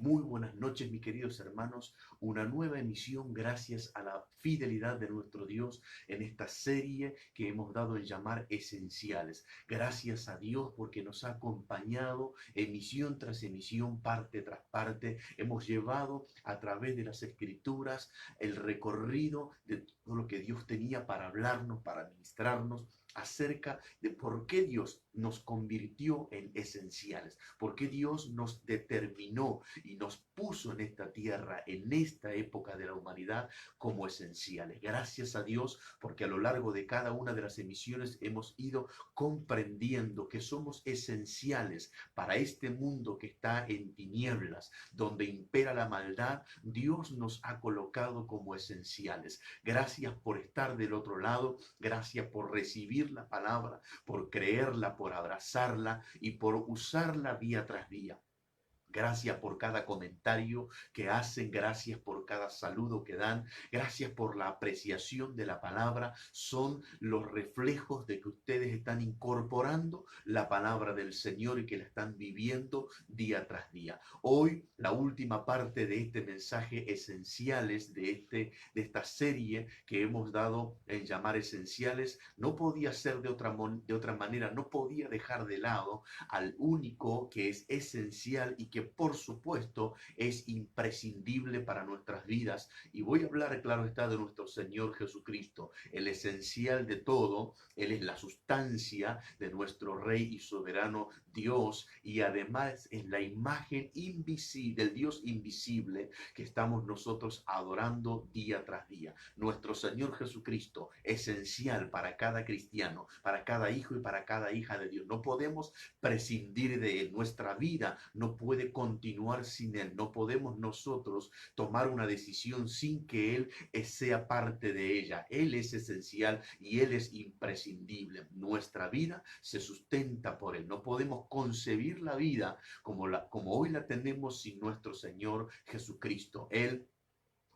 Muy buenas noches, mis queridos hermanos. Una nueva emisión gracias a la fidelidad de nuestro Dios en esta serie que hemos dado en llamar Esenciales. Gracias a Dios porque nos ha acompañado emisión tras emisión, parte tras parte. Hemos llevado a través de las Escrituras el recorrido de todo lo que Dios tenía para hablarnos, para ministrarnos acerca de por qué Dios nos convirtió en esenciales, por qué Dios nos determinó y nos puso en esta tierra, en esta época de la humanidad, como esenciales. Gracias a Dios, porque a lo largo de cada una de las emisiones hemos ido comprendiendo que somos esenciales para este mundo que está en tinieblas, donde impera la maldad. Dios nos ha colocado como esenciales. Gracias por estar del otro lado, gracias por recibir la palabra, por creerla, por abrazarla y por usarla día tras día. Gracias por cada comentario que hacen, gracias por cada saludo que dan, gracias por la apreciación de la palabra. Son los reflejos de que ustedes están incorporando la palabra del Señor y que la están viviendo día tras día. Hoy, la última parte de este mensaje esenciales, de esta serie que hemos dado en llamar esenciales, no podía ser de otra manera, no podía dejar de lado al único que es esencial y que por supuesto es imprescindible para nuestras vidas. Y voy a hablar, claro está, de nuestro Señor Jesucristo, el esencial de todo. Él es la sustancia de nuestro Rey y soberano Dios, y además es la imagen invisible del Dios invisible que estamos nosotros adorando día tras día. Nuestro Señor Jesucristo, esencial para cada cristiano, para cada hijo y para cada hija de Dios. No podemos prescindir de Él. Nuestra vida no puede continuar sin Él. No podemos nosotros tomar una decisión sin que Él sea parte de ella. Él es esencial y Él es imprescindible. Nuestra vida se sustenta por Él. No podemos concebir la vida como hoy la tenemos sin nuestro Señor Jesucristo. Él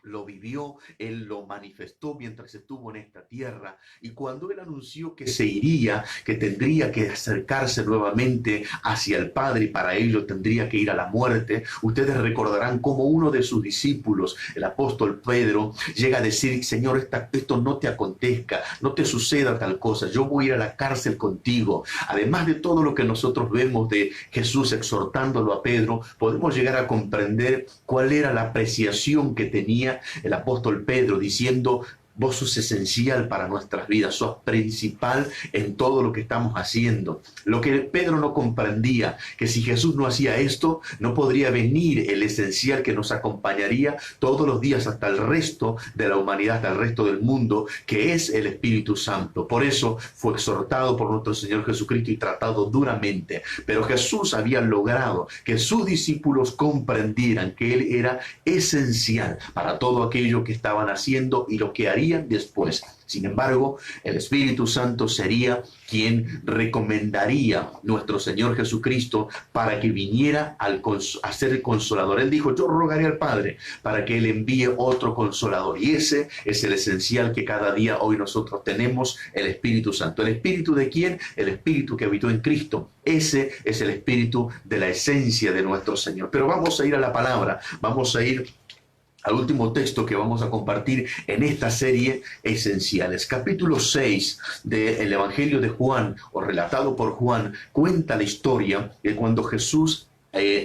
lo vivió, Él lo manifestó mientras estuvo en esta tierra, y cuando Él anunció que se iría, que tendría que acercarse nuevamente hacia el Padre y para ello tendría que ir a la muerte, ustedes recordarán cómo uno de sus discípulos, el apóstol Pedro, llega a decir: Señor, esto no te acontezca, no te suceda tal cosa, yo voy a ir a la cárcel contigo. Además de todo lo que nosotros vemos de Jesús exhortándolo a Pedro, podemos llegar a comprender cuál era la apreciación que tenía el apóstol Pedro, diciendo: vos sos esencial para nuestras vidas, sos principal en todo lo que estamos haciendo. Lo que Pedro no comprendía, que si Jesús no hacía esto, no podría venir el esencial que nos acompañaría todos los días hasta el resto de la humanidad, hasta el resto del mundo, que es el Espíritu Santo. Por eso fue exhortado por nuestro Señor Jesucristo y tratado duramente. Pero Jesús había logrado que sus discípulos comprendieran que Él era esencial para todo aquello que estaban haciendo y lo que harían después. Sin embargo, el Espíritu Santo sería quien recomendaría nuestro Señor Jesucristo para que viniera a ser el consolador. Él dijo: yo rogaré al Padre para que Él envíe otro consolador. Y ese es el esencial que cada día hoy nosotros tenemos, el Espíritu Santo. ¿El Espíritu de quién? El Espíritu que habitó en Cristo. Ese es el Espíritu de la esencia de nuestro Señor. Pero vamos a ir a la palabra, vamos a ir al último texto que vamos a compartir en esta serie Esenciales. Capítulo 6 del Evangelio de Juan, o relatado por Juan, cuenta la historia de cuando Jesús,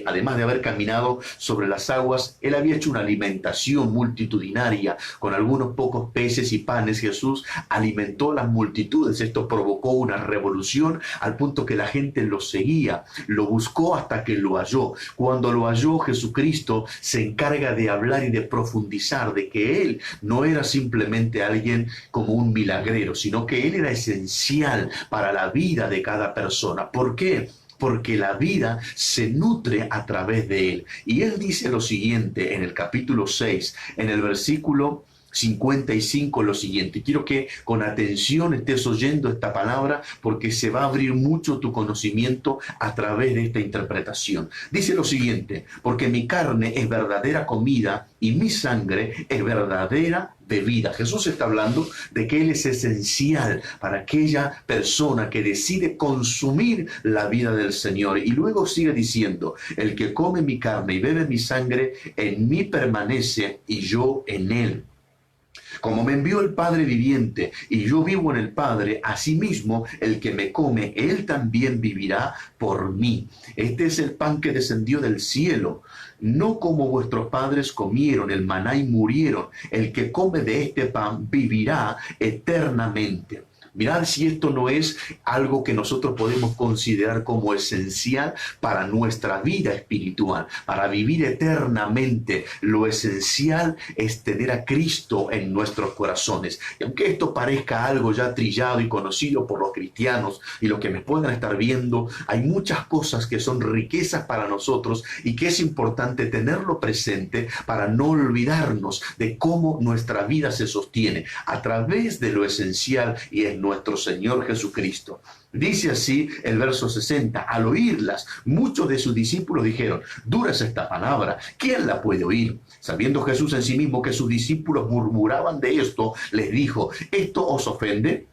además de haber caminado sobre las aguas, Él había hecho una alimentación multitudinaria con algunos pocos peces y panes. Jesús alimentó las multitudes. Esto provocó una revolución al punto que la gente lo seguía, lo buscó hasta que lo halló. Cuando lo halló, Jesucristo se encarga de hablar y de profundizar de que Él no era simplemente alguien como un milagrero, sino que Él era esencial para la vida de cada persona. ¿Por qué? Porque la vida se nutre a través de Él. Y Él dice lo siguiente en el capítulo 6, en el versículo 55, lo siguiente. Quiero que con atención estés oyendo esta palabra, porque se va a abrir mucho tu conocimiento a través de esta interpretación. Dice lo siguiente: porque mi carne es verdadera comida y mi sangre es verdadera de vida. Jesús está hablando de que Él es esencial para aquella persona que decide consumir la vida del Señor. Y luego sigue diciendo, el que come mi carne y bebe mi sangre, en mí permanece y yo en él. Como me envió el Padre viviente y yo vivo en el Padre, asimismo el que me come, él también vivirá por mí. Este es el pan que descendió del cielo, no como vuestros padres comieron el maná y murieron. El que come de este pan vivirá eternamente. Mirad si esto no es algo que nosotros podemos considerar como esencial para nuestra vida espiritual, para vivir eternamente. Lo esencial es tener a Cristo en nuestros corazones. Y aunque esto parezca algo ya trillado y conocido por los cristianos y los que me puedan estar viendo, hay muchas cosas que son riquezas para nosotros y que es importante tenerlo presente para no olvidarnos de cómo nuestra vida se sostiene a través de lo esencial y en nuestro Señor Jesucristo. Dice así el verso 60, al oírlas, muchos de sus discípulos dijeron, dura es esta palabra, ¿quién la puede oír? Sabiendo Jesús en sí mismo que sus discípulos murmuraban de esto, les dijo, ¿esto os ofende?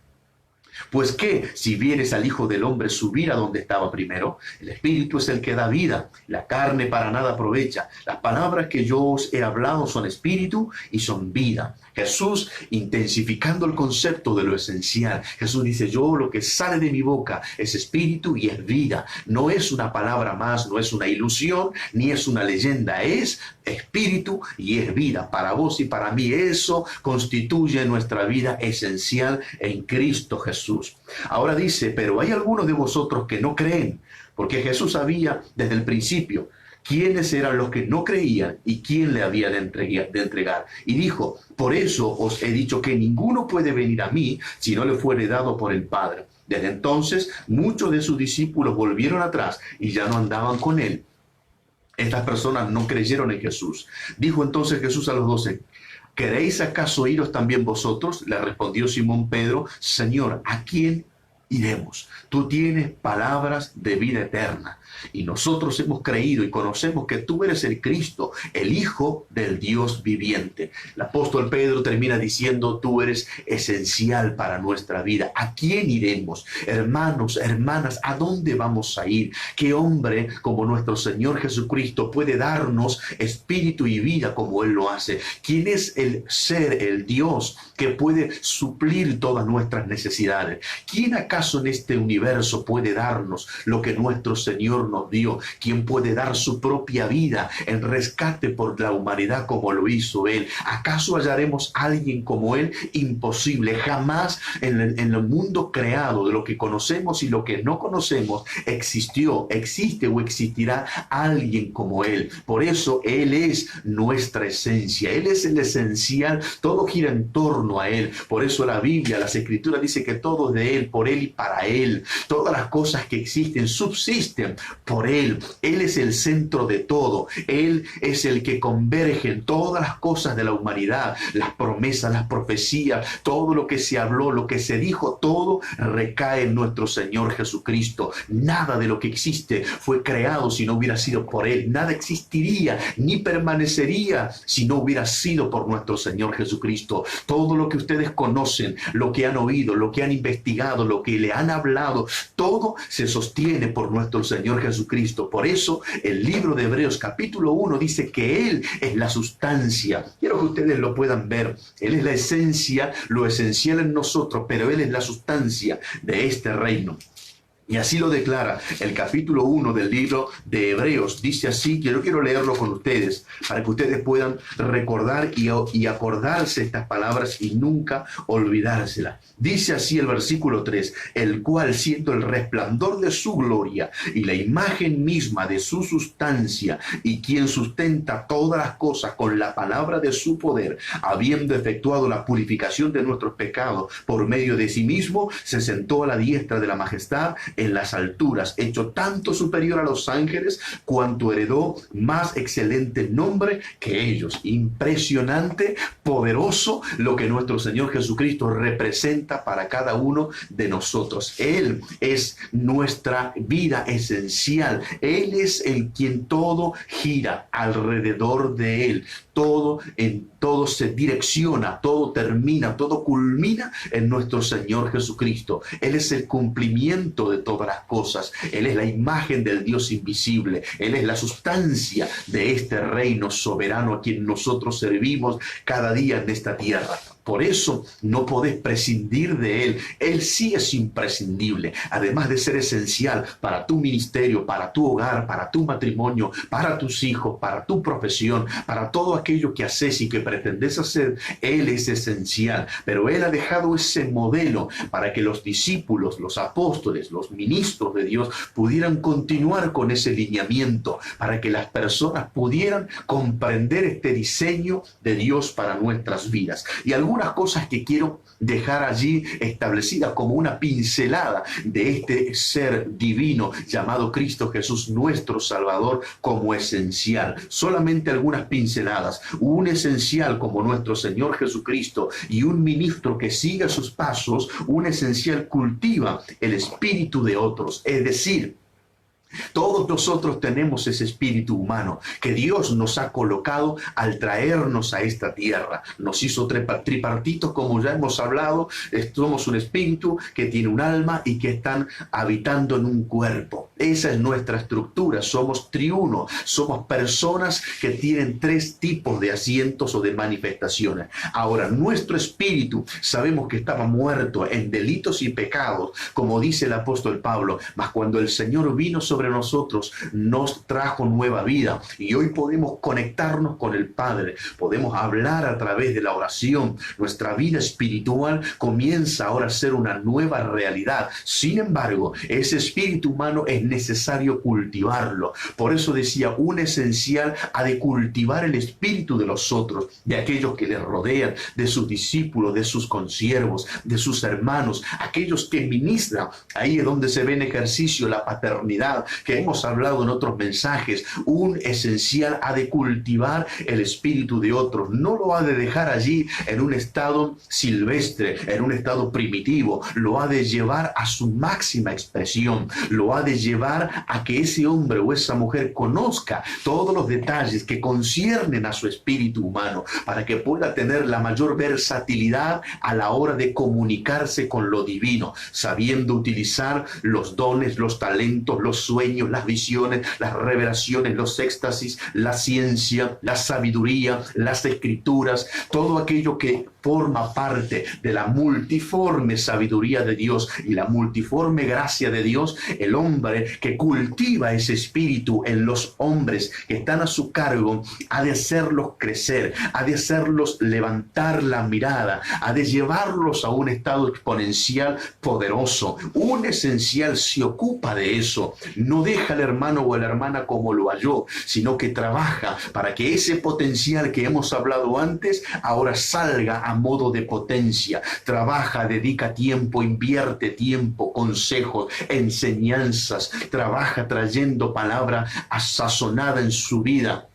Pues que si vieres al Hijo del Hombre subir a donde estaba primero, el Espíritu es el que da vida, la carne para nada aprovecha. Las palabras que yo os he hablado son espíritu y son vida. Jesús intensificando el concepto de lo esencial. Jesús dice, yo lo que sale de mi boca es espíritu y es vida. No es una palabra más, no es una ilusión, ni es una leyenda, es espíritu y es vida. Para vos y para mí eso constituye nuestra vida esencial en Cristo Jesús. Ahora dice, pero hay algunos de vosotros que no creen, porque Jesús sabía desde el principio quiénes eran los que no creían y quién le había de entregar. Y dijo, por eso os he dicho que ninguno puede venir a mí si no le fuere dado por el Padre. Desde entonces muchos de sus discípulos volvieron atrás y ya no andaban con él. Estas personas no creyeron en Jesús. Dijo entonces Jesús a los 12, ¿queréis acaso iros también vosotros? Le respondió Simón Pedro, Señor, ¿a quién iremos? Tú tienes palabras de vida eterna. Y nosotros hemos creído y conocemos que tú eres el Cristo, el Hijo del Dios viviente. El apóstol Pedro termina diciendo, tú eres esencial para nuestra vida. ¿A quién iremos? Hermanos, hermanas, ¿a dónde vamos a ir? ¿Qué hombre como nuestro Señor Jesucristo puede darnos espíritu y vida como Él lo hace? ¿Quién es el ser, el Dios que puede suplir todas nuestras necesidades? ¿Quién acaso en este universo puede darnos lo que nuestro Señor nos dio? ¿Quién puede dar su propia vida en rescate por la humanidad como lo hizo Él? ¿Acaso hallaremos a alguien como Él? Imposible. Jamás en el mundo creado, de lo que conocemos y lo que no conocemos, existió, existe o existirá alguien como Él. Por eso Él es nuestra esencia. Él es el esencial. Todo gira en torno a Él. Por eso la Biblia, las Escrituras dice que todo es de Él, por Él y para Él. Todas las cosas que existen subsisten por Él. Él es el centro de todo. Él es el que converge en todas las cosas de la humanidad, las promesas, las profecías, todo lo que se habló, lo que se dijo, todo recae en nuestro Señor Jesucristo. Nada de lo que existe fue creado si no hubiera sido por Él. Nada existiría ni permanecería si no hubiera sido por nuestro Señor Jesucristo. Todo lo que ustedes conocen, lo que han oído, lo que han investigado, lo que le han hablado, todo se sostiene por nuestro Señor Jesucristo. Por eso el libro de Hebreos capítulo 1 dice que Él es la sustancia. Quiero que ustedes lo puedan ver. Él es la esencia, lo esencial en nosotros, pero Él es la sustancia de este reino. Y así lo declara el capítulo 1 del libro de Hebreos. Dice así, que yo quiero leerlo con ustedes, para que ustedes puedan recordar y acordarse estas palabras y nunca olvidárselas. Dice así el versículo 3, el cual siendo el resplandor de su gloria y la imagen misma de su sustancia, y quien sustenta todas las cosas con la palabra de su poder, habiendo efectuado la purificación de nuestros pecados por medio de sí mismo, se sentó a la diestra de la majestad en las alturas, hecho tanto superior a los ángeles, cuanto heredó más excelente nombre que ellos. Impresionante, poderoso lo que nuestro Señor Jesucristo representa para cada uno de nosotros. Él es nuestra vida esencial. Él es el quien todo gira alrededor de Él. Todo se direcciona, todo termina, todo culmina en nuestro Señor Jesucristo. Él es el cumplimiento de todas las cosas. Él es la imagen del Dios invisible. Él es la sustancia de este reino soberano a quien nosotros servimos cada día en esta tierra. Por eso no podés prescindir de Él. Él sí es imprescindible. Además de ser esencial para tu ministerio, para tu hogar, para tu matrimonio, para tus hijos, para tu profesión, para todo aquello que haces y que pretendés hacer, Él es esencial. Pero Él ha dejado ese modelo para que los discípulos, los apóstoles, los ministros de Dios pudieran continuar con ese lineamiento, para que las personas pudieran comprender este diseño de Dios para nuestras vidas. Y algunas cosas que quiero dejar allí establecidas como una pincelada de este ser divino llamado Cristo Jesús, nuestro Salvador, como esencial. Solamente algunas pinceladas. Un esencial como nuestro Señor Jesucristo y un ministro que siga sus pasos, un esencial cultiva el espíritu de otros, es decir, todos nosotros tenemos ese espíritu humano que Dios nos ha colocado al traernos a esta tierra. Nos hizo tripartitos, como ya hemos hablado. Somos un espíritu que tiene un alma y que están habitando en un cuerpo. Esa es nuestra estructura. Somos triuno. Somos personas que tienen tres tipos de asientos o de manifestaciones. Ahora, nuestro espíritu sabemos que estaba muerto en delitos y pecados, como dice el apóstol Pablo, mas cuando el Señor vino sobre nosotros, nos trajo nueva vida y hoy podemos conectarnos con el Padre, podemos hablar a través de la oración. Nuestra vida espiritual comienza ahora a ser una nueva realidad. Sin embargo, ese espíritu humano es necesario cultivarlo. Por eso decía, un esencial ha de cultivar el espíritu de los otros, de aquellos que les rodean, de sus discípulos, de sus consiervos, de sus hermanos, aquellos que ministran. Ahí es donde se ve en ejercicio la paternidad, que hemos hablado en otros mensajes. Un esencial ha de cultivar el espíritu de otros, no lo ha de dejar allí en un estado silvestre, en un estado primitivo, lo ha de llevar a su máxima expresión, lo ha de llevar a que ese hombre o esa mujer conozca todos los detalles que conciernen a su espíritu humano, para que pueda tener la mayor versatilidad a la hora de comunicarse con lo divino, sabiendo utilizar los dones, los talentos, los sueños, las visiones, las revelaciones, los éxtasis, la ciencia, la sabiduría, las escrituras, todo aquello que forma parte de la multiforme sabiduría de Dios y la multiforme gracia de Dios. El hombre que cultiva ese espíritu en los hombres que están a su cargo ha de hacerlos crecer, ha de hacerlos levantar la mirada, ha de llevarlos a un estado exponencial poderoso. Un esencial se ocupa de eso. No deja al hermano o a la hermana como lo halló, sino que trabaja para que ese potencial que hemos hablado antes ahora salga a modo de potencia. Trabaja, dedica tiempo, invierte tiempo, consejos, enseñanzas, trabaja trayendo palabra sazonada en su vida.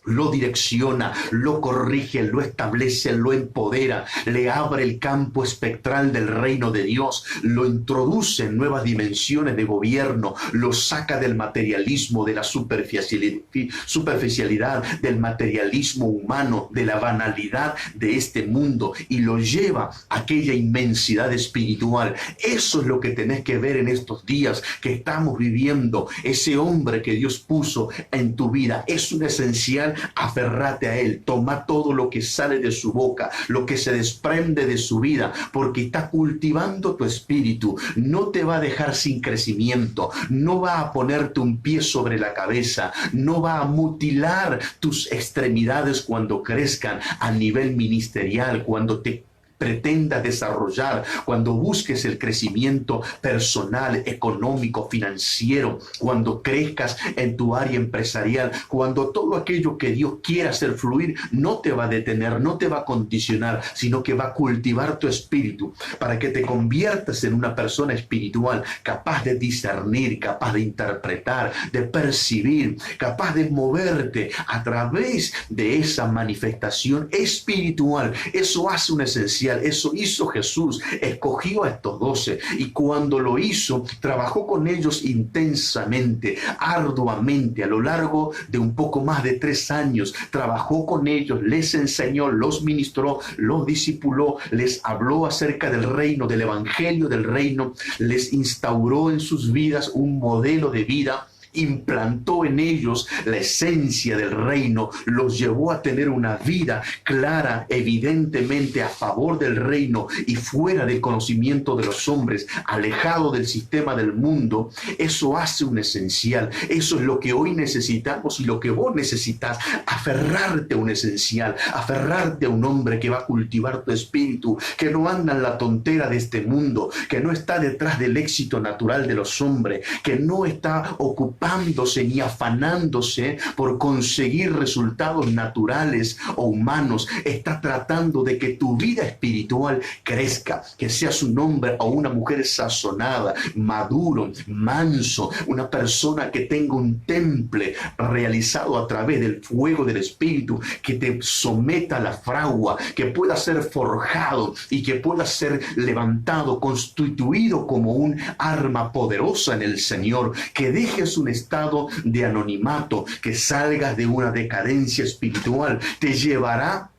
Lo direcciona, lo corrige, lo establece, lo empodera, le abre el campo espectral del reino de Dios, lo introduce en nuevas dimensiones de gobierno, lo saca del materialismo, de la superficialidad, del materialismo humano, de la banalidad de este mundo y lo lleva a aquella inmensidad espiritual. Eso es lo que tenés que ver en estos días que estamos viviendo. Ese hombre que Dios puso en tu vida es un esencial. Aferrate a él, toma todo lo que sale de su boca, lo que se desprende de su vida, porque está cultivando tu espíritu. No te va a dejar sin crecimiento, no va a ponerte un pie sobre la cabeza, no va a mutilar tus extremidades cuando crezcan a nivel ministerial, cuando te pretendas desarrollar, cuando busques el crecimiento personal, económico, financiero, cuando crezcas en tu área empresarial, cuando todo aquello que Dios quiera hacer fluir no te va a detener, no te va a condicionar, sino que va a cultivar tu espíritu para que te conviertas en una persona espiritual capaz de discernir, capaz de interpretar, de percibir, capaz de moverte a través de esa manifestación espiritual. Eso hace un esencial, eso hizo Jesús, escogió a estos 12 y cuando lo hizo, trabajó con ellos intensamente, arduamente, a lo largo de un poco más de 3 años, trabajó con ellos, les enseñó, los ministró, los discipuló, les habló acerca del reino, del evangelio del reino, les instauró en sus vidas un modelo de vida, implantó en ellos la esencia del reino, los llevó a tener una vida clara, evidentemente a favor del reino y fuera del conocimiento de los hombres, alejado del sistema del mundo. Eso hace un esencial. Eso es lo que hoy necesitamos y lo que vos necesitas, aferrarte a un esencial, aferrarte a un hombre que va a cultivar tu espíritu, que no anda en la tontera de este mundo, que no está detrás del éxito natural de los hombres, que no está ocupado ni afanándose por conseguir resultados naturales o humanos. Está tratando de que tu vida espiritual crezca, que seas un hombre o una mujer sazonada, maduro, manso, una persona que tenga un temple realizado a través del fuego del espíritu, que te someta a la fragua, que pueda ser forjado y que pueda ser levantado, constituido como un arma poderosa en el Señor, que dejes un estado de anonimato, que salgas de una decadencia espiritual, te llevará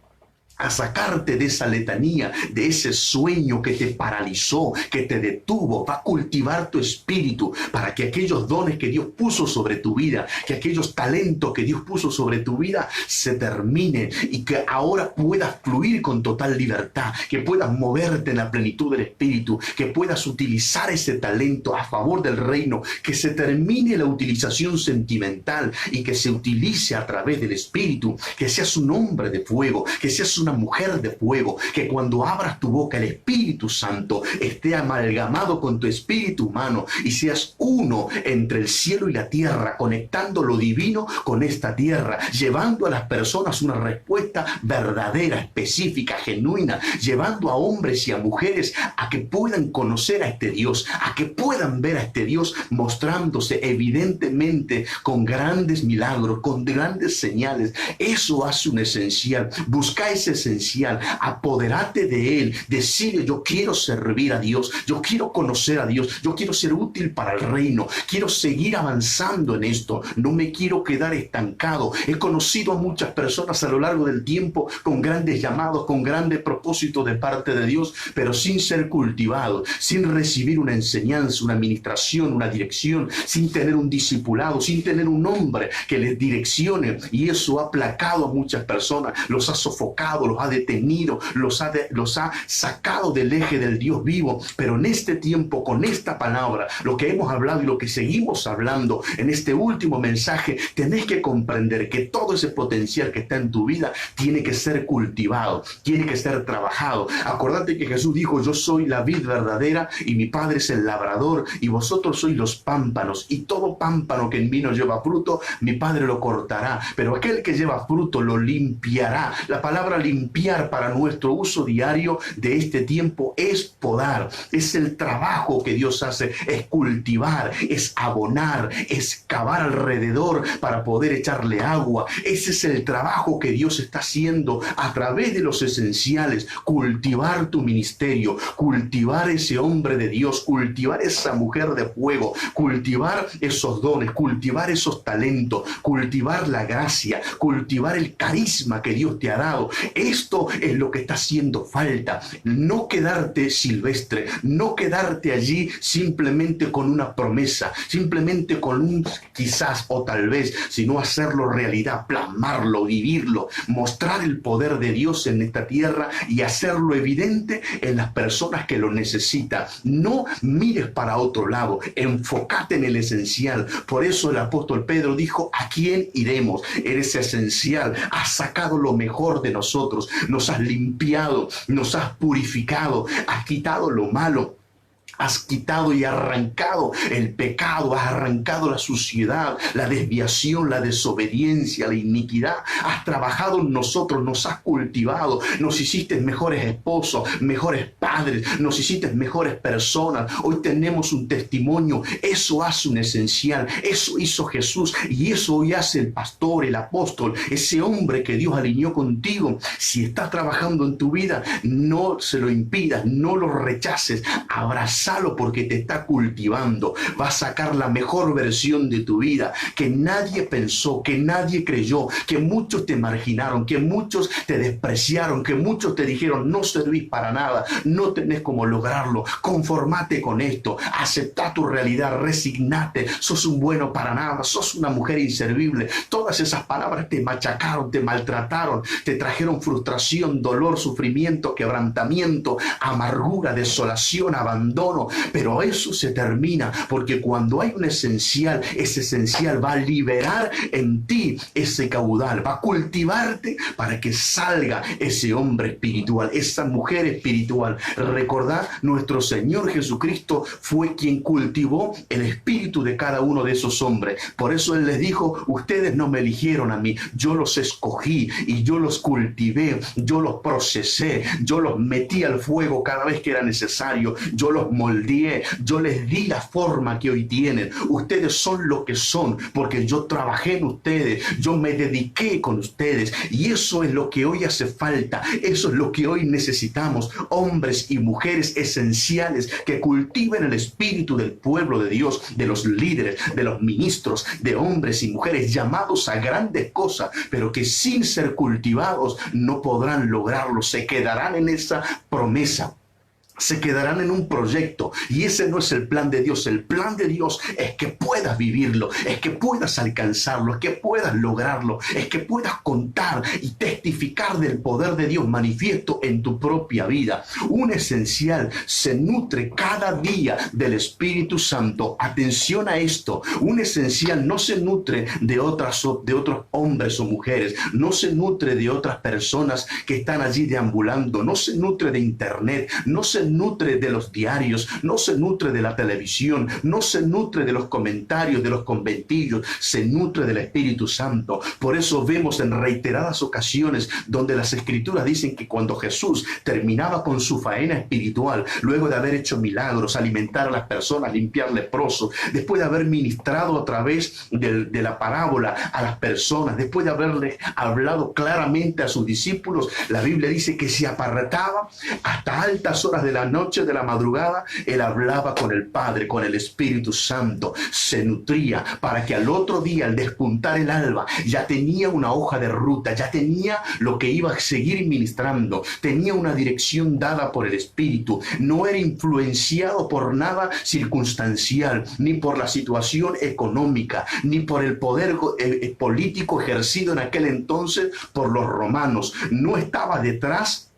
a sacarte de esa letanía, de ese sueño que te paralizó, que te detuvo. Va a cultivar tu espíritu para que aquellos dones que Dios puso sobre tu vida, que aquellos talentos que Dios puso sobre tu vida se terminen y que ahora puedas fluir con total libertad, que puedas moverte en la plenitud del espíritu, que puedas utilizar ese talento a favor del reino, que se termine la utilización sentimental y que se utilice a través del espíritu, que seas un hombre de fuego, que seas una mujer de fuego, que cuando abras tu boca el Espíritu Santo esté amalgamado con tu espíritu humano y seas uno entre el cielo y la tierra, conectando lo divino con esta tierra, llevando a las personas una respuesta verdadera, específica, genuina, llevando a hombres y a mujeres a que puedan conocer a este Dios, a que puedan ver a este Dios mostrándose evidentemente con grandes milagros, con grandes señales. Eso hace un esencial. Busca ese esencial, apoderate de él, decide: yo quiero servir a Dios, yo quiero conocer a Dios, yo quiero ser útil para el reino, quiero seguir avanzando en esto, no me quiero quedar estancado. He conocido a muchas personas a lo largo del tiempo con grandes llamados, con grandes propósitos de parte de Dios, pero sin ser cultivados, sin recibir una enseñanza, una administración, una dirección, sin tener un discipulado, sin tener un hombre que les direccione, y eso ha aplacado a muchas personas, los ha sofocado, los ha detenido, los ha sacado del eje del Dios vivo. Pero en este tiempo, con esta palabra, lo que hemos hablado y lo que seguimos hablando en este último mensaje, tenés que comprender que todo ese potencial que está en tu vida tiene que ser cultivado, tiene que ser trabajado. Acordate que Jesús dijo: yo soy la vid verdadera y mi Padre es el labrador, y vosotros sois los pámpanos, y todo pámpano que en mí no lleva fruto, mi Padre lo cortará, pero aquel que lleva fruto lo limpiará. La palabra limpiar para nuestro uso diario de este tiempo es podar, es el trabajo que Dios hace, es cultivar, es abonar, es cavar alrededor para poder echarle agua. Ese es el trabajo que Dios está haciendo a través de los esenciales: cultivar tu ministerio, cultivar ese hombre de Dios, cultivar esa mujer de fuego, cultivar esos dones, cultivar esos talentos, cultivar la gracia, cultivar el carisma que Dios te ha dado. Esto es lo que está haciendo falta. No quedarte silvestre, no quedarte allí simplemente con una promesa, simplemente con un quizás o tal vez, sino hacerlo realidad, plasmarlo, vivirlo, mostrar el poder de Dios en esta tierra y hacerlo evidente en las personas que lo necesitan. No mires para otro lado, enfócate en el esencial. Por eso el apóstol Pedro dijo: ¿a quién iremos? Eres esencial, has sacado lo mejor de nosotros, nosotros, nos has limpiado, nos has purificado, has quitado lo malo. Has quitado y arrancado el pecado, has arrancado la suciedad, la desviación, la desobediencia, la iniquidad. Has trabajado en nosotros, nos has cultivado, nos hiciste mejores esposos, mejores padres, nos hiciste mejores personas. Hoy tenemos un testimonio, eso hace un esencial, eso hizo Jesús y eso hoy hace el pastor, el apóstol, ese hombre que Dios alineó contigo. Si está trabajando en tu vida, no se lo impidas, no lo rechaces, abrazalo porque te está cultivando, va a sacar la mejor versión de tu vida, que nadie pensó, que nadie creyó, que muchos te marginaron, que muchos te despreciaron, que muchos te dijeron no servís para nada, no tenés cómo lograrlo, conformate con esto, acepta tu realidad, resignate, sos un bueno para nada, sos una mujer inservible. Todas esas palabras te machacaron, te maltrataron, te trajeron frustración, dolor, sufrimiento, quebrantamiento, amargura, desolación, abandono. Pero eso se termina porque cuando hay un esencial, ese esencial va a liberar en ti ese caudal, va a cultivarte para que salga ese hombre espiritual, esa mujer espiritual. Recordad, nuestro Señor Jesucristo fue quien cultivó el espíritu de cada uno de esos hombres. Por eso Él les dijo, ustedes no me eligieron a mí, yo los escogí y yo los cultivé, yo los procesé, yo los metí al fuego cada vez que era necesario, yo los moldeé, yo les di la forma que hoy tienen. Ustedes son lo que son porque yo trabajé en ustedes, yo me dediqué con ustedes y eso es lo que hoy hace falta, eso es lo que hoy necesitamos, hombres y mujeres esenciales que cultiven el espíritu del pueblo de Dios, de los líderes, de los ministros, de hombres y mujeres llamados a grandes cosas, pero que sin ser cultivados no podrán lograrlo, se quedarán en esa promesa. Se quedarán en un proyecto y ese no es el plan de Dios. El plan de Dios es que puedas vivirlo, es que puedas alcanzarlo, es que puedas lograrlo, es que puedas contar y testificar del poder de Dios manifiesto en tu propia vida. Un esencial se nutre cada día del Espíritu Santo. Atención a esto, un esencial no se nutre de otros hombres o mujeres, no se nutre de otras personas que están allí deambulando, no se nutre de internet, no se nutre de los diarios, no se nutre de la televisión, no se nutre de los comentarios, de los conventillos, se nutre del Espíritu Santo. Por eso vemos en reiteradas ocasiones donde las Escrituras dicen que cuando Jesús terminaba con su faena espiritual, luego de haber hecho milagros, alimentar a las personas, limpiar leprosos, después de haber ministrado a través de la parábola a las personas, después de haberle hablado claramente a sus discípulos, la Biblia dice que se apartaba hasta altas horas de la noche, de la madrugada. Él hablaba con el Padre, con el Espíritu Santo, se nutría para que al otro día, al despuntar el alba, ya tenía una hoja de ruta, ya tenía lo que iba a seguir ministrando, tenía una dirección dada por el Espíritu, no era influenciado por nada circunstancial, ni por la situación económica, ni por el poder político ejercido en aquel entonces por los romanos, no estaba detrás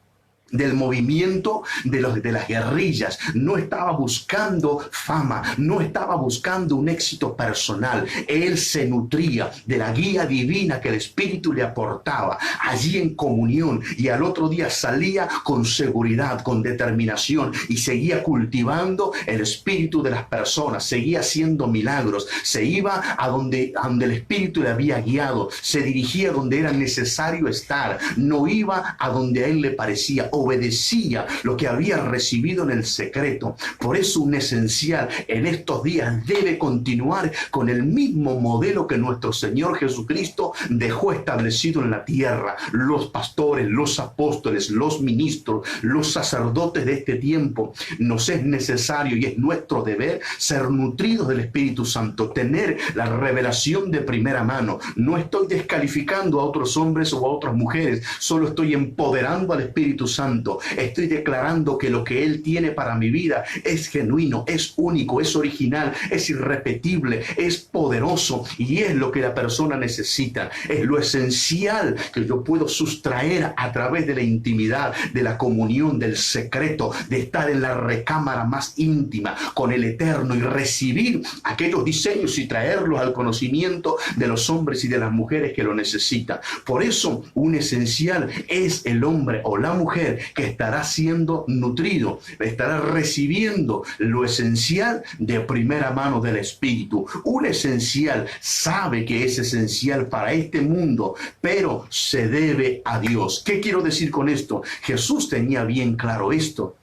del movimiento de las guerrillas, no estaba buscando fama, no estaba buscando un éxito personal. Él se nutría de la guía divina que el Espíritu le aportaba allí en comunión y al otro día salía con seguridad, con determinación y seguía cultivando el espíritu de las personas, seguía haciendo milagros, se iba a donde el Espíritu le había guiado, se dirigía donde era necesario estar, no iba a donde a él le parecía, obedecía lo que había recibido en el secreto. Por eso un esencial en estos días debe continuar con el mismo modelo que nuestro Señor Jesucristo dejó establecido en la tierra. Los pastores, los apóstoles, los ministros, los sacerdotes de este tiempo, nos es necesario y es nuestro deber ser nutridos del Espíritu Santo, tener la revelación de primera mano. No estoy descalificando a otros hombres o a otras mujeres, solo estoy empoderando al Espíritu Santo Santo. Estoy declarando que lo que Él tiene para mi vida es genuino, es único, es original, es irrepetible, es poderoso y es lo que la persona necesita. Es lo esencial que yo puedo sustraer a través de la intimidad, de la comunión, del secreto, de estar en la recámara más íntima con el Eterno y recibir aquellos diseños y traerlos al conocimiento de los hombres y de las mujeres que lo necesitan. Por eso, un esencial es el hombre o la mujer que estará siendo nutrido, estará recibiendo lo esencial de primera mano del Espíritu. Un esencial sabe que es esencial para este mundo, pero se debe a Dios. ¿Qué quiero decir con esto? Jesús tenía bien claro esto,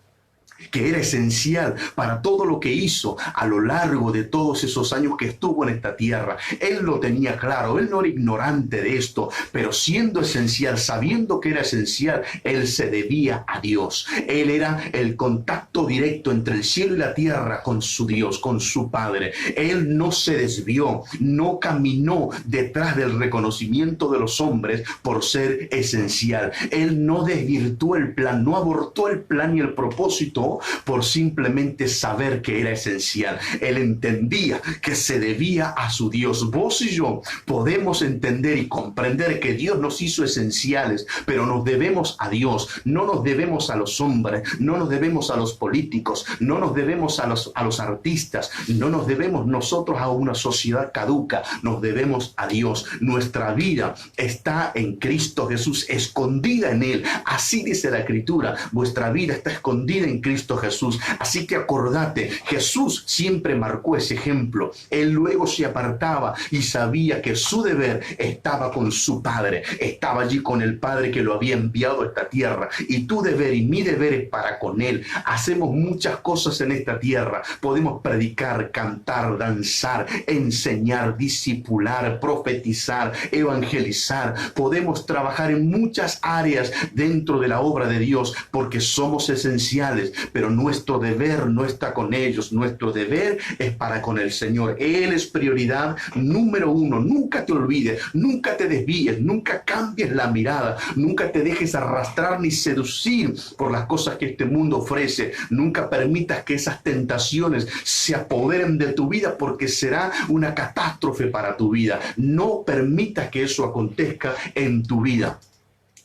que era esencial para todo lo que hizo a lo largo de todos esos años que estuvo en esta tierra. Él lo tenía claro, él no era ignorante de esto, pero siendo esencial, sabiendo que era esencial, él se debía a Dios. Él era el contacto directo entre el cielo y la tierra con su Dios, con su Padre. Él no se desvió, no caminó detrás del reconocimiento de los hombres por ser esencial. Él no desvirtuó el plan, no abortó el plan y el propósito por simplemente saber que era esencial. Él entendía que se debía a su Dios. Vos y yo podemos entender y comprender que Dios nos hizo esenciales, pero nos debemos a Dios, no nos debemos a los hombres, no nos debemos a los políticos, no nos debemos a los artistas, no nos debemos nosotros a una sociedad caduca, nos debemos a Dios. Nuestra vida está en Cristo Jesús, escondida en Él. Así dice la Escritura, vuestra vida está escondida en Cristo Jesús. Así que acordate, Jesús siempre marcó ese ejemplo. Él luego se apartaba y sabía que su deber estaba con su Padre, estaba allí con el Padre que lo había enviado a esta tierra, y tu deber y mi deber es para con Él. Hacemos muchas cosas en esta tierra, podemos predicar, cantar, danzar, enseñar, discipular, profetizar, evangelizar, podemos trabajar en muchas áreas dentro de la obra de Dios porque somos esenciales, pero nuestro deber no está con ellos, nuestro deber es para con el Señor. Él es prioridad número uno. Nunca te olvides, nunca te desvíes, nunca cambies la mirada, nunca te dejes arrastrar ni seducir por las cosas que este mundo ofrece. Nunca permitas que esas tentaciones se apoderen de tu vida, porque será una catástrofe para tu vida. No permitas que eso acontezca en tu vida.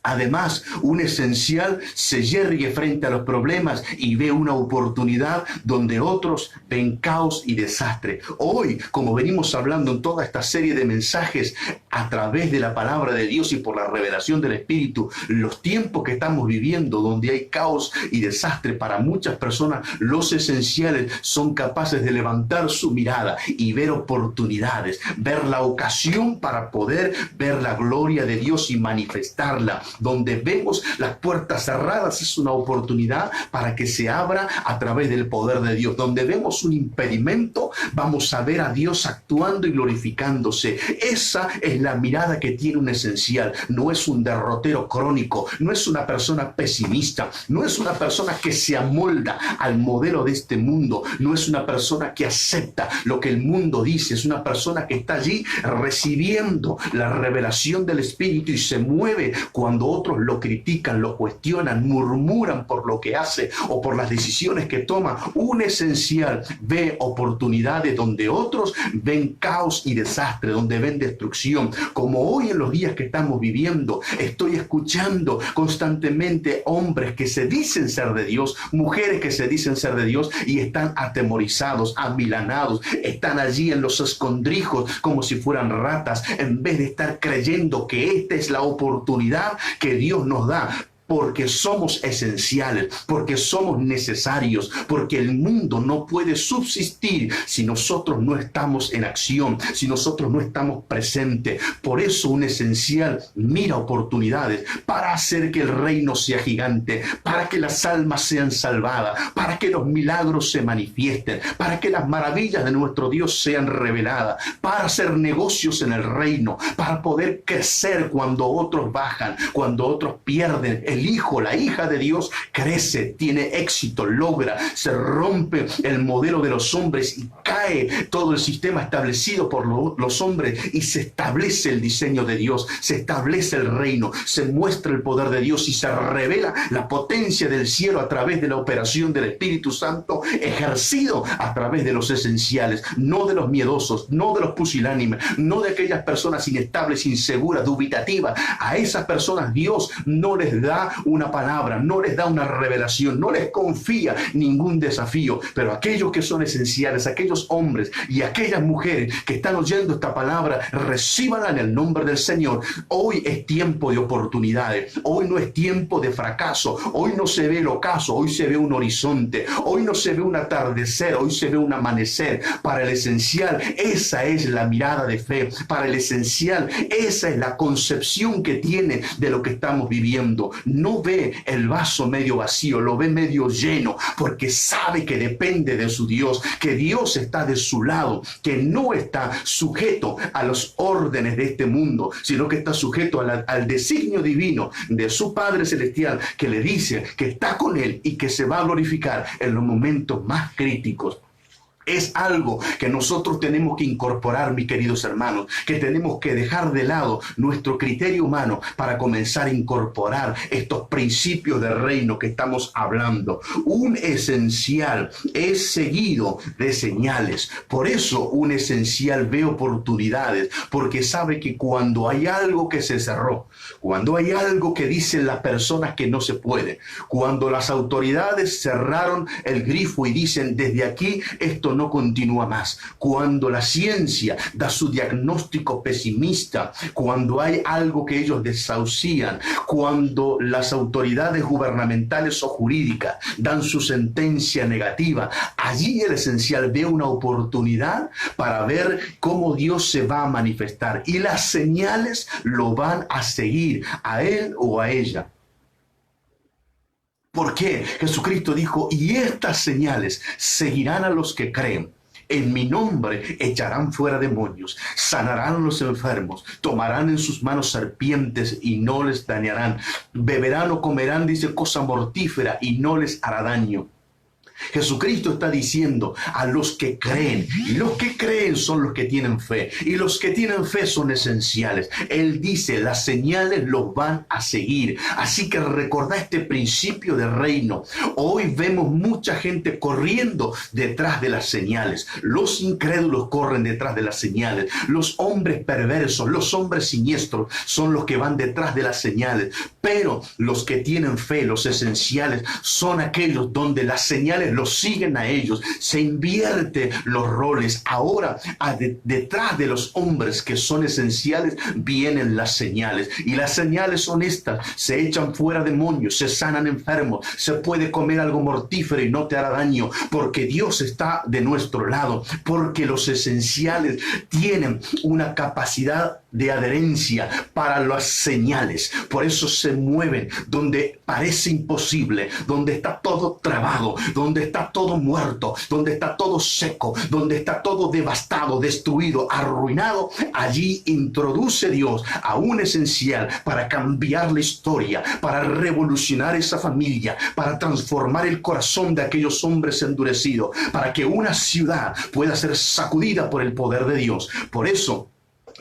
Además, un esencial se yergue frente a los problemas y ve una oportunidad donde otros ven caos y desastre. Hoy, como venimos hablando en toda esta serie de mensajes a través de la palabra de Dios y por la revelación del Espíritu, los tiempos que estamos viviendo donde hay caos y desastre para muchas personas, los esenciales son capaces de levantar su mirada y ver oportunidades, ver la ocasión para poder ver la gloria de Dios y manifestarla. Donde vemos las puertas cerradas es una oportunidad para que se abra a través del poder de Dios. Donde vemos un impedimento, vamos a ver a Dios actuando y glorificándose. Esa es la mirada que tiene un esencial. No es un derrotero crónico, no es una persona pesimista, no es una persona que se amolda al modelo de este mundo, no es una persona que acepta lo que el mundo dice, es una persona que está allí recibiendo la revelación del Espíritu y se mueve cuando otros lo critican, lo cuestionan, murmuran por lo que hace o por las decisiones que toma. Un esencial ve oportunidades donde otros ven caos y desastre, donde ven destrucción. Como hoy en los días que estamos viviendo, estoy escuchando constantemente hombres que se dicen ser de Dios, mujeres que se dicen ser de Dios y están atemorizados, amilanados, están allí en los escondrijos como si fueran ratas, en vez de estar creyendo que esta es la oportunidad que Dios nos da. Porque somos esenciales, porque somos necesarios, porque el mundo no puede subsistir si nosotros no estamos en acción, si nosotros no estamos presentes. Por eso un esencial mira oportunidades para hacer que el reino sea gigante, para que las almas sean salvadas, para que los milagros se manifiesten, para que las maravillas de nuestro Dios sean reveladas, para hacer negocios en el reino, para poder crecer cuando otros bajan, cuando otros pierden el hijo, la hija de Dios crece, tiene éxito, logra, se rompe el modelo de los hombres y cae todo el sistema establecido por los hombres y se establece el diseño de Dios, se establece el reino, se muestra el poder de Dios y se revela la potencia del cielo a través de la operación del Espíritu Santo ejercido a través de los esenciales, no de los miedosos, no de los pusilánimes, no de aquellas personas inestables, inseguras, dubitativas. A esas personas Dios no les da una palabra, no les da una revelación, no les confía ningún desafío, pero aquellos que son esenciales, aquellos hombres y aquellas mujeres que están oyendo esta palabra, recíbanla en el nombre del Señor. Hoy es tiempo de oportunidades, hoy no es tiempo de fracaso, hoy no se ve el ocaso, hoy se ve un horizonte, hoy no se ve un atardecer, hoy se ve un amanecer. Para el esencial, esa es la mirada de fe. Para el esencial, esa es la concepción que tiene de lo que estamos viviendo. No ve el vaso medio vacío, lo ve medio lleno, porque sabe que depende de su Dios, que Dios está de su lado, que no está sujeto a los órdenes de este mundo, sino que está sujeto al designio divino de su Padre Celestial, que le dice que está con él y que se va a glorificar en los momentos más críticos. Es algo que nosotros tenemos que incorporar, mis queridos hermanos, que tenemos que dejar de lado nuestro criterio humano para comenzar a incorporar estos principios del reino que estamos hablando. Un esencial es seguido de señales. Por eso un esencial ve oportunidades, porque sabe que cuando hay algo que se cerró, cuando hay algo que dicen las personas que no se puede, cuando las autoridades cerraron el grifo y dicen desde aquí esto no continúa más, cuando la ciencia da su diagnóstico pesimista, cuando hay algo que ellos desahucian, cuando las autoridades gubernamentales o jurídicas dan su sentencia negativa, allí el esencial ve una oportunidad para ver cómo Dios se va a manifestar y las señales lo van a seguir a él o a ella. ¿Por qué? Jesucristo dijo, y estas señales seguirán a los que creen. En mi nombre echarán fuera demonios, sanarán a los enfermos, tomarán en sus manos serpientes y no les dañarán. Beberán o comerán, dice, cosa mortífera y no les hará daño. Jesucristo está diciendo a los que creen, y los que creen son los que tienen fe, y los que tienen fe son esenciales. Él dice, las señales los van a seguir. Así que recordá este principio de reino. Hoy vemos mucha gente corriendo detrás de las señales. Los incrédulos corren detrás de las señales. Los hombres perversos, los hombres siniestros son los que van detrás de las señales. Pero los que tienen fe, los esenciales, son aquellos donde las señales los siguen a ellos. Se invierte los roles. Ahora, detrás de los hombres que son esenciales, vienen las señales. Y las señales son estas. Se echan fuera demonios, se sanan enfermos, se puede comer algo mortífero y no te hará daño, porque Dios está de nuestro lado, porque los esenciales tienen una capacidad de adherencia para las señales. Por eso se mueven donde parece imposible, donde está todo trabado, donde está todo muerto, donde está todo seco, donde está todo devastado, destruido, arruinado. Allí introduce Dios a un esencial para cambiar la historia, para revolucionar esa familia, para transformar el corazón de aquellos hombres endurecidos, para que una ciudad pueda ser sacudida por el poder de Dios. Por eso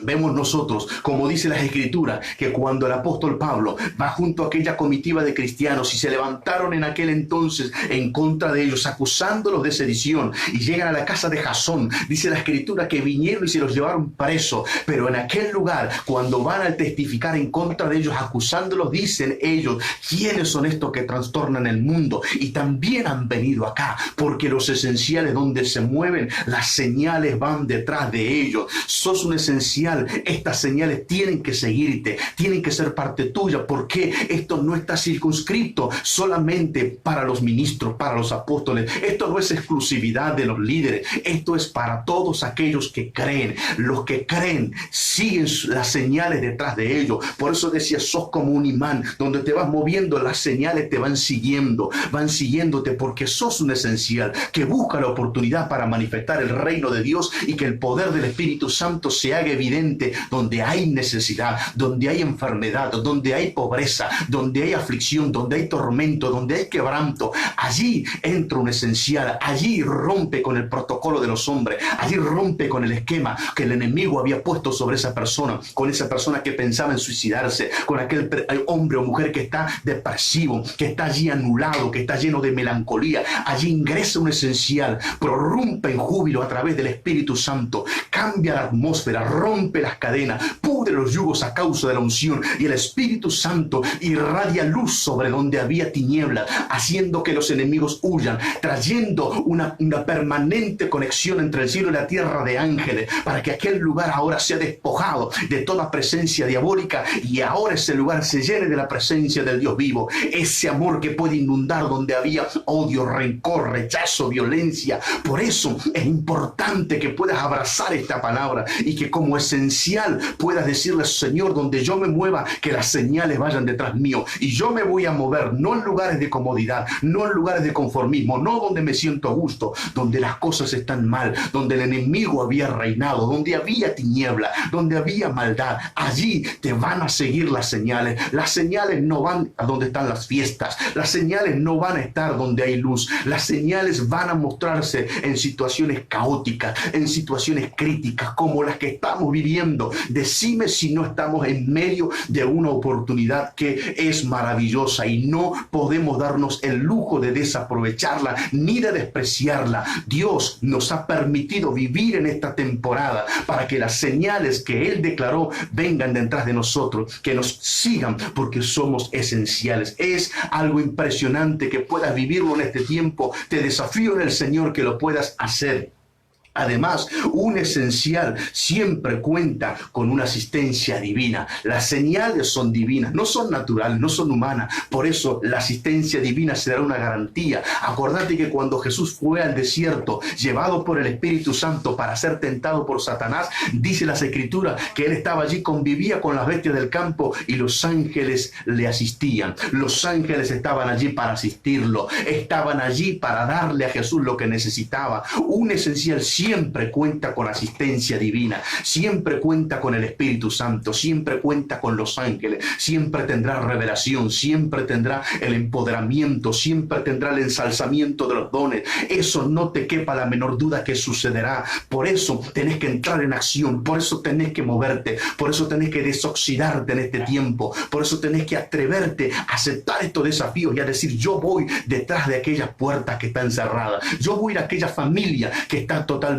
vemos nosotros, como dice las Escrituras, que cuando el apóstol Pablo va junto a aquella comitiva de cristianos y se levantaron en aquel entonces en contra de ellos, acusándolos de sedición, y llegan a la casa de Jasón, dice la Escritura que vinieron y se los llevaron presos, pero en aquel lugar, cuando van a testificar en contra de ellos, acusándolos, dicen ellos, ¿quiénes son estos que trastornan el mundo? Y también han venido acá, porque los esenciales donde se mueven, las señales van detrás de ellos. Sos un esencial. Estas señales tienen que seguirte, tienen que ser parte tuya, porque esto no está circunscrito solamente para los ministros, para los apóstoles. Esto no es exclusividad de los líderes, esto es para todos aquellos que creen. Los que creen siguen las señales detrás de ellos. Por eso decía, sos como un imán, donde te vas moviendo, las señales te van siguiendo, van siguiéndote, porque sos un esencial que busca la oportunidad para manifestar el reino de Dios y que el poder del Espíritu Santo se haga evidente evidente, donde hay necesidad, donde hay enfermedad, donde hay pobreza, donde hay aflicción, donde hay tormento, donde hay quebranto, allí entra un esencial, allí rompe con el protocolo de los hombres, allí rompe con el esquema que el enemigo había puesto sobre esa persona, con esa persona que pensaba en suicidarse, con aquel hombre o mujer que está depresivo, que está allí anulado, que está lleno de melancolía. Allí ingresa un esencial, prorrumpe en júbilo a través del Espíritu Santo, cambia la atmósfera, rompe las cadenas, pudre los yugos a causa de la unción, y el Espíritu Santo irradia luz sobre donde había tinieblas, haciendo que los enemigos huyan, trayendo una permanente conexión entre el cielo y la tierra de ángeles, para que aquel lugar ahora sea despojado de toda presencia diabólica, y ahora ese lugar se llene de la presencia del Dios vivo, ese amor que puede inundar donde había odio, rencor, rechazo, violencia. Por eso es importante que puedas abrazar esta palabra y que como esencial puedas decirle: Señor, donde yo me mueva, que las señales vayan detrás mío, y yo me voy a mover no en lugares de comodidad, no en lugares de conformismo, no donde me siento a gusto, donde las cosas están mal, donde el enemigo había reinado, donde había tiniebla, donde había maldad. Allí te van a seguir las señales. Las señales no van a donde están las fiestas, las señales no van a estar donde hay luz, las señales van a mostrarse en situaciones caóticas, en situaciones críticas como las que estamos viviendo. Decime si no estamos en medio de una oportunidad que es maravillosa y no podemos darnos el lujo de desaprovecharla ni de despreciarla. Dios nos ha permitido vivir en esta temporada para que las señales que Él declaró vengan detrás de nosotros, que nos sigan, porque somos esenciales. Es algo impresionante que puedas vivirlo en este tiempo. Te desafío en el Señor que lo puedas hacer. Además, un esencial siempre cuenta con una asistencia divina. Las señales son divinas, no son naturales, no son humanas. Por eso la asistencia divina será una garantía. Acordate que cuando Jesús fue al desierto, llevado por el Espíritu Santo para ser tentado por Satanás, dice las Escrituras que él estaba allí, convivía con las bestias del campo y los ángeles le asistían. Los ángeles estaban allí para asistirlo, estaban allí para darle a Jesús lo que necesitaba. Un esencial siempre cuenta con asistencia divina, siempre cuenta con el Espíritu Santo, siempre cuenta con los ángeles, siempre tendrá revelación, siempre tendrá el empoderamiento, siempre tendrá el ensalzamiento de los dones. Eso no te quepa la menor duda que sucederá. Por eso tenés que entrar en acción, por eso tenés que moverte, por eso tenés que desoxidarte en este tiempo, por eso tenés que atreverte a aceptar estos desafíos y a decir: yo voy detrás de aquellas puertas que están cerradas, yo voy a ir a aquella familia que está totalmente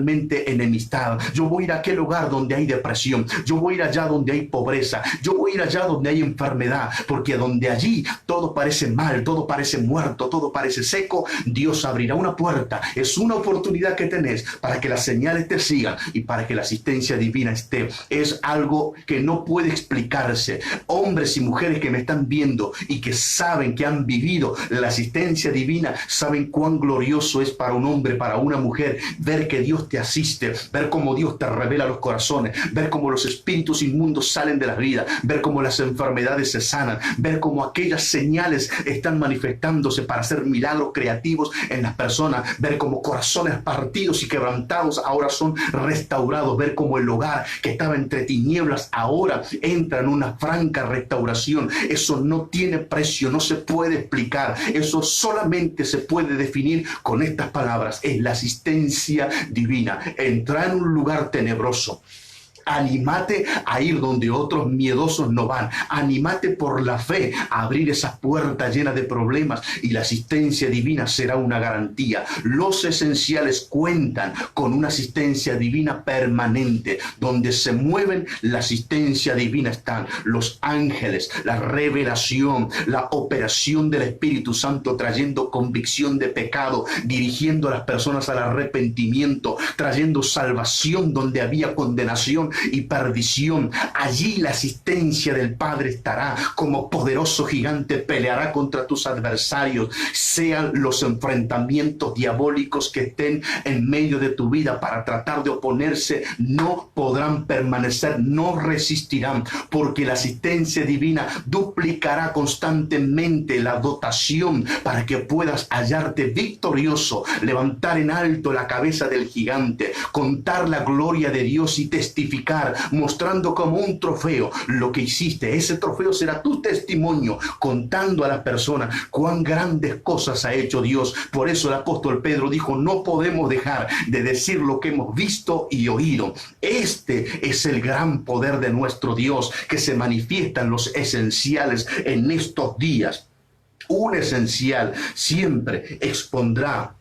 enemistada, yo voy a ir a aquel lugar donde hay depresión, yo voy a ir allá donde hay pobreza, yo voy a ir allá donde hay enfermedad, porque donde allí todo parece mal, todo parece muerto, todo parece seco, Dios abrirá una puerta. Es una oportunidad que tenés para que las señales te sigan y para que la asistencia divina esté. Es algo que no puede explicarse. Hombres y mujeres que me están viendo y que saben que han vivido la asistencia divina, saben cuán glorioso es para un hombre, para una mujer, ver que Dios te asiste, ver cómo Dios te revela los corazones, ver cómo los espíritus inmundos salen de la vida, ver cómo las enfermedades se sanan, ver cómo aquellas señales están manifestándose para hacer milagros creativos en las personas, ver cómo corazones partidos y quebrantados ahora son restaurados, ver cómo el hogar que estaba entre tinieblas ahora entra en una franca restauración. Eso no tiene precio, no se puede explicar, eso solamente se puede definir con estas palabras: es la asistencia divina. Entra en un lugar tenebroso, anímate a ir donde otros miedosos no van. Anímate por la fe a abrir esas puertas llenas de problemas y la asistencia divina será una garantía. Los esenciales cuentan con una asistencia divina permanente. Donde se mueven, la asistencia divina están. Los ángeles, la revelación, la operación del Espíritu Santo trayendo convicción de pecado, dirigiendo a las personas al arrepentimiento, trayendo salvación donde había condenación y perdición. Allí la asistencia del Padre estará como poderoso gigante, peleará contra tus adversarios, sean los enfrentamientos diabólicos que estén en medio de tu vida para tratar de oponerse, no podrán permanecer, no resistirán, porque la asistencia divina duplicará constantemente la dotación para que puedas hallarte victorioso, levantar en alto la cabeza del gigante, contar la gloria de Dios y testificar testificar, mostrando como un trofeo lo que hiciste. Ese trofeo será tu testimonio, contando a las personas cuán grandes cosas ha hecho Dios. Por eso el apóstol Pedro dijo, no podemos dejar de decir lo que hemos visto y oído. Este es el gran poder de nuestro Dios que se manifiesta en los esenciales en estos días. Un esencial siempre expondrá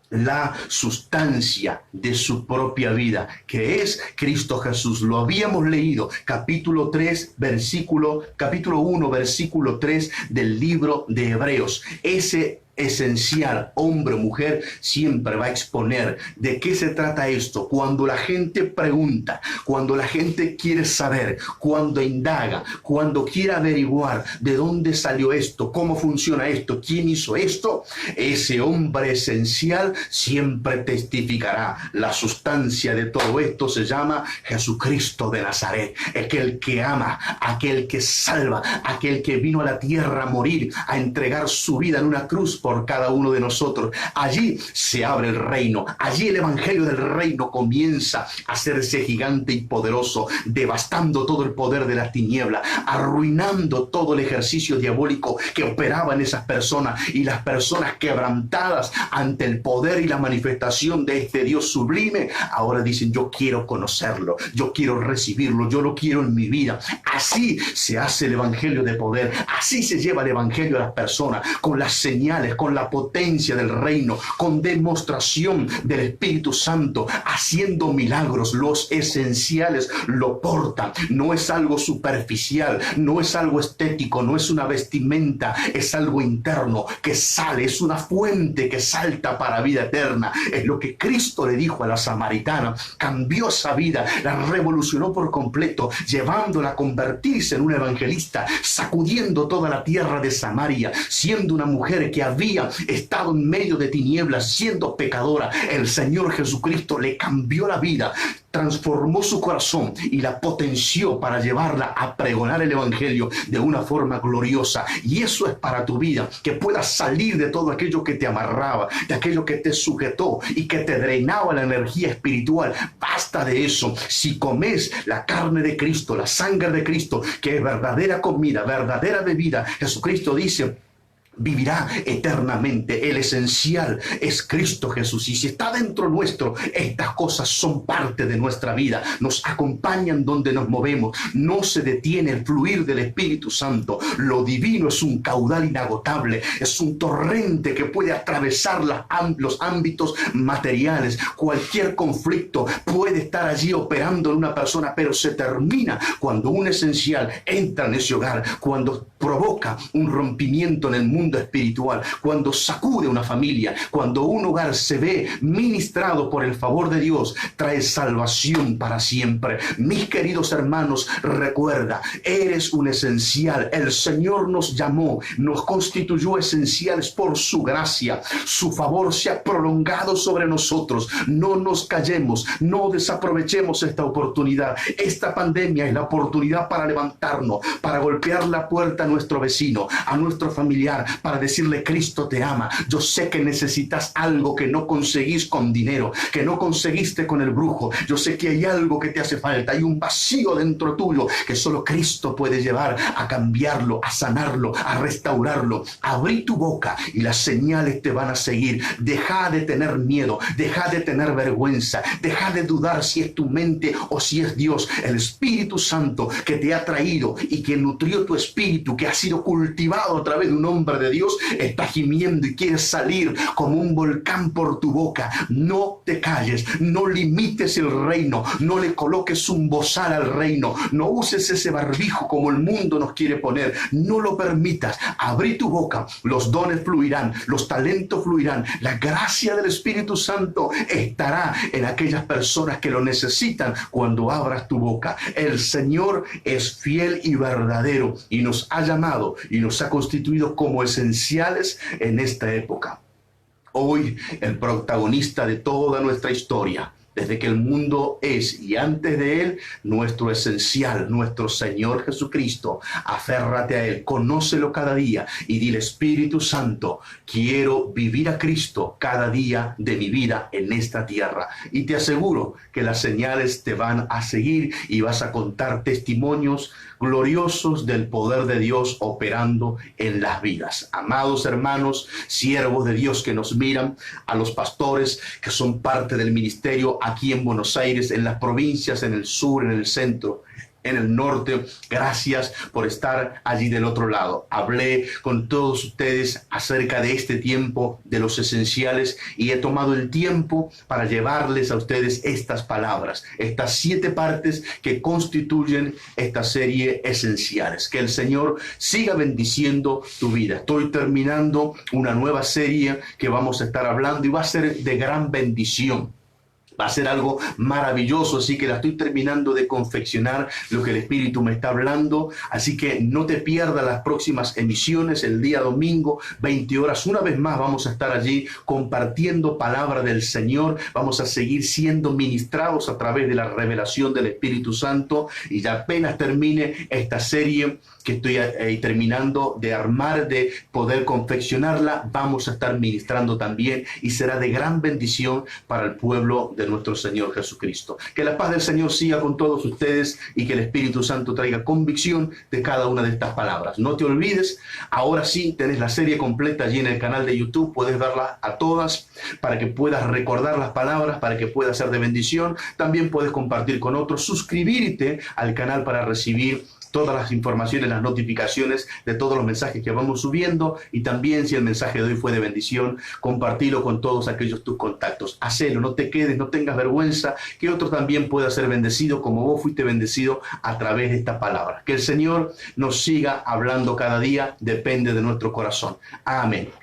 la sustancia de su propia vida, que es Cristo Jesús. Lo habíamos leído, capítulo 1, versículo 3 del libro de Hebreos. Ese esencial, hombre o mujer, siempre va a exponer de qué se trata esto. Cuando la gente pregunta, cuando la gente quiere saber, cuando indaga, cuando quiere averiguar de dónde salió esto, cómo funciona esto, quién hizo esto, ese hombre esencial siempre testificará. La sustancia de todo esto se llama Jesucristo de Nazaret, aquel que ama, aquel que salva, aquel que vino a la tierra a morir, a entregar su vida en una cruz por cada uno de nosotros. Allí se abre el reino, allí el evangelio del reino comienza a hacerse gigante y poderoso, devastando todo el poder de las tinieblas, arruinando todo el ejercicio diabólico que operaba en esas personas, y las personas quebrantadas ante el poder y la manifestación de este Dios sublime, ahora dicen, yo quiero conocerlo, yo quiero recibirlo, yo lo quiero en mi vida. Así se hace el evangelio de poder, así se lleva el evangelio a las personas, con las señales, con la potencia del reino, con demostración del Espíritu Santo, haciendo milagros. Los esenciales lo portan. No es algo superficial, no es algo estético, no es una vestimenta, es algo interno que sale, es una fuente que salta para vida eterna. Es lo que Cristo le dijo a la samaritana. Cambió esa vida, la revolucionó por completo, llevándola a convertirse en una evangelista, sacudiendo toda la tierra de Samaria, siendo una mujer que había estado en medio de tinieblas, siendo pecadora. El Señor Jesucristo le cambió la vida, transformó su corazón y la potenció para llevarla a pregonar el evangelio de una forma gloriosa. Y eso es para tu vida, que puedas salir de todo aquello que te amarraba, de aquello que te sujetó y que te drenaba la energía espiritual. Basta de eso. Si comes la carne de Cristo, la sangre de Cristo, que es verdadera comida, verdadera bebida, Jesucristo dice, vivirá eternamente. El esencial es Cristo Jesús, y si está dentro nuestro, estas cosas son parte de nuestra vida, nos acompañan donde nos movemos, no se detiene el fluir del Espíritu Santo. Lo divino es un caudal inagotable, es un torrente que puede atravesar los ámbitos materiales. Cualquier conflicto puede estar allí operando en una persona, pero se termina cuando un esencial entra en ese hogar, cuando provoca un rompimiento en el mundo espiritual, cuando sacude una familia, cuando un hogar se ve ministrado por el favor de Dios, trae salvación para siempre. Mis queridos hermanos, recuerda, eres un esencial. El Señor nos llamó, nos constituyó esenciales por su gracia. Su favor se ha prolongado sobre nosotros. No nos callemos, no desaprovechemos esta oportunidad. Esta pandemia es la oportunidad para levantarnos, para golpear la puerta a nuestro vecino, a nuestro familiar, para decirle, Cristo te ama. Yo sé que necesitas algo que no conseguís con dinero, que no conseguiste con el brujo. Yo sé que hay algo que te hace falta, hay un vacío dentro tuyo que solo Cristo puede llevar a cambiarlo, a sanarlo, a restaurarlo. Abrí tu boca y las señales te van a seguir. Deja de tener miedo, deja de tener vergüenza, deja de dudar si es tu mente o si es Dios. El Espíritu Santo que te ha traído y que nutrió tu espíritu, que ha sido cultivado a través de un hombre de Dios, está gimiendo y quiere salir como un volcán por tu boca. No te calles, no limites el reino, no le coloques un bozal al reino, no uses ese barbijo como el mundo nos quiere poner, no lo permitas. Abrí tu boca, los dones fluirán, los talentos fluirán, la gracia del Espíritu Santo estará en aquellas personas que lo necesitan cuando abras tu boca. El Señor es fiel y verdadero y nos ha llamado y nos ha constituido como esenciales en esta época. Hoy el protagonista de toda nuestra historia desde que el mundo es y antes de él, nuestro esencial, nuestro Señor Jesucristo. Aférrate a él, conócelo cada día y dile: Espíritu Santo, quiero vivir a Cristo cada día de mi vida en esta tierra. Y te aseguro que las señales te van a seguir y vas a contar testimonios gloriosos del poder de Dios operando en las vidas. Amados hermanos, siervos de Dios que nos miran, a los pastores que son parte del ministerio aquí en Buenos Aires, en las provincias, en el sur, en el centro, en el norte, gracias por estar allí del otro lado. Hablé con todos ustedes acerca de este tiempo de los esenciales y he tomado el tiempo para llevarles a ustedes estas palabras, estas 7 partes que constituyen esta serie Esenciales. Que el Señor siga bendiciendo tu vida. Estoy terminando una nueva serie que vamos a estar hablando y va a ser de gran bendición. Va a ser algo maravilloso, así que la estoy terminando de confeccionar, lo que el Espíritu me está hablando. Así que no te pierdas las próximas emisiones, el día domingo, 20 horas. Una vez más vamos a estar allí compartiendo palabra del Señor. Vamos a seguir siendo ministrados a través de la revelación del Espíritu Santo. Y ya apenas termine esta serie que estoy terminando de armar, de poder confeccionarla, vamos a estar ministrando también y será de gran bendición para el pueblo de nuestro Señor Jesucristo. Que la paz del Señor siga con todos ustedes y que el Espíritu Santo traiga convicción de cada una de estas palabras. No te olvides, ahora sí tenés la serie completa allí en el canal de YouTube, puedes verla a todas para que puedas recordar las palabras, para que pueda ser de bendición. También puedes compartir con otros, suscribirte al canal para recibir todas las informaciones, las notificaciones de todos los mensajes que vamos subiendo, y también si el mensaje de hoy fue de bendición, compartilo con todos aquellos tus contactos. Hacelo, no te quedes, no tengas vergüenza, que otro también pueda ser bendecido como vos fuiste bendecido a través de esta palabra. Que el Señor nos siga hablando cada día, depende de nuestro corazón. Amén.